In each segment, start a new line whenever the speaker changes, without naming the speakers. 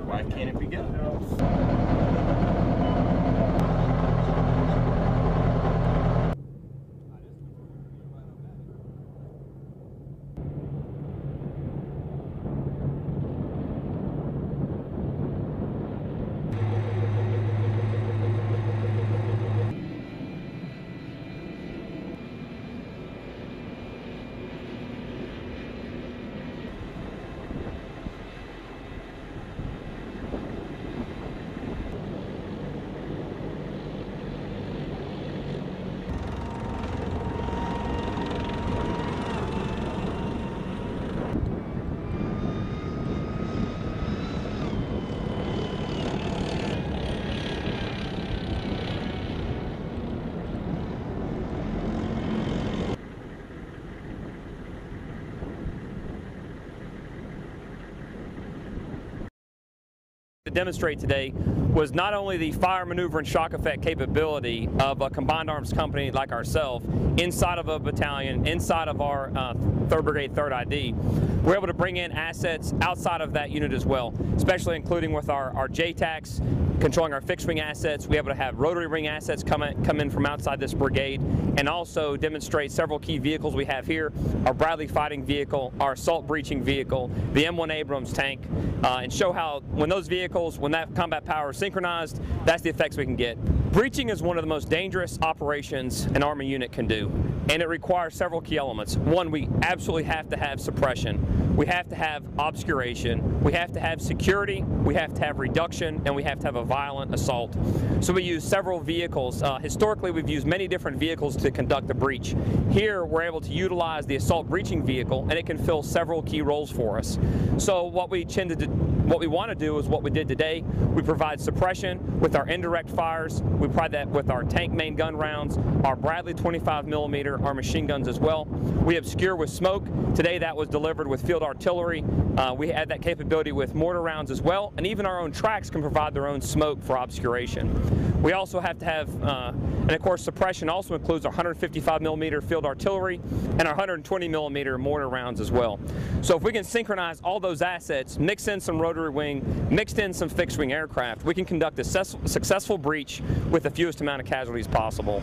Why can't it be good?
To demonstrate today was not only the fire, maneuver, and shock effect capability of a combined arms company like ourselves inside of a battalion, inside of our 3rd Brigade 3rd ID. We're able to bring in assets outside of that unit as well, especially including with our JTACs, controlling our fixed wing assets. We're able to have rotary wing assets come in from outside this brigade, and also demonstrate several key vehicles we have here: our Bradley fighting vehicle, our assault breaching vehicle, the M1 Abrams tank, and show how when those vehicles, when that combat power is synchronized, that's the effects we can get. Breaching is one of the most dangerous operations an Army unit can do, and it requires several key elements. One, we absolutely have to have suppression, we have to have obscuration, we have to have security, we have to have reduction, and we have to have a violent assault. So we use several vehicles. Historically, we've used many different vehicles to conduct a breach. Here, we're able to utilize the assault breaching vehicle, and it can fill several key roles for us. So what we want to do is what we did today. We provide suppression with our indirect fires. We provide that with our tank main gun rounds, our Bradley 25mm, our machine guns as well. We obscure with smoke. Today that was delivered with field artillery. We add that capability with mortar rounds as well, and even our own tracks can provide their own smoke for obscuration. We also have to have, and of course suppression also includes our 155mm field artillery and our 120mm mortar rounds as well. So if we can synchronize all those assets, mix in some rotary wing, mixed in some fixed wing aircraft, we can conduct a successful breach with the fewest amount of casualties possible.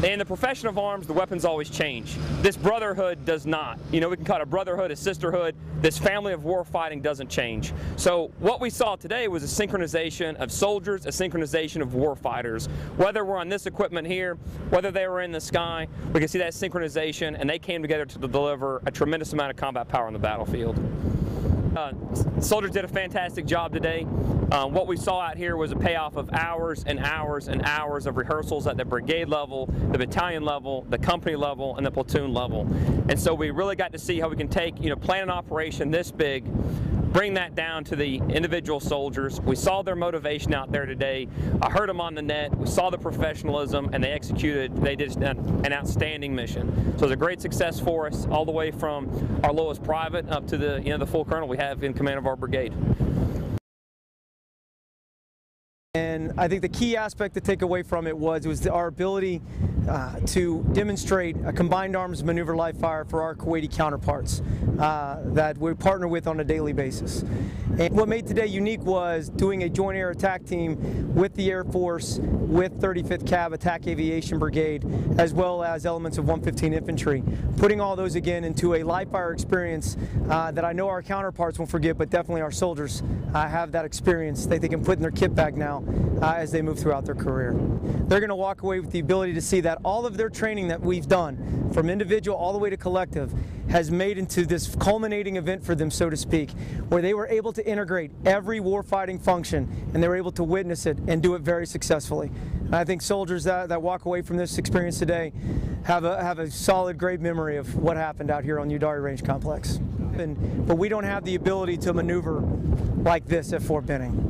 In the profession of arms, the weapons always change. This brotherhood does not. You know, we can call it a brotherhood, a sisterhood. This family of war fighting doesn't change. So what we saw today was a synchronization of soldiers, a synchronization of war fighters. Whether we're on this equipment here, whether they were in the sky, we can see that synchronization, and they came together to deliver a tremendous amount of combat power on the battlefield. Soldiers did a fantastic job today. What we saw out here was a payoff of hours and hours and hours of rehearsals at the brigade level, the battalion level, the company level, and the platoon level. And so we really got to see how we can take, plan an operation this big, bring that down to the individual soldiers. We saw their motivation out there today. I heard them on the net. We saw the professionalism, and they did an outstanding mission. So it was a great success for us, all the way from our lowest private up to the full colonel we have in command of our brigade.
And I think the key aspect to take away from it was our ability to demonstrate a combined arms maneuver live fire for our Kuwaiti counterparts that we partner with on a daily basis. And what made today unique was doing a joint air attack team with the Air Force, with 35th Cav Attack Aviation Brigade, as well as elements of 115 Infantry, putting all those again into a live fire experience that I know our counterparts won't forget, but definitely our soldiers have that experience that they can put in their kit bag now as they move throughout their career. They're going to walk away with the ability to see that all of their training that we've done, from individual all the way to collective, has made into this culminating event for them, so to speak, where they were able to integrate every warfighting function, and they were able to witness it and do it very successfully. And I think soldiers that walk away from this experience today have a solid, great memory of what happened out here on Udairi Range Complex. But we don't have the ability to maneuver like this at Fort Benning.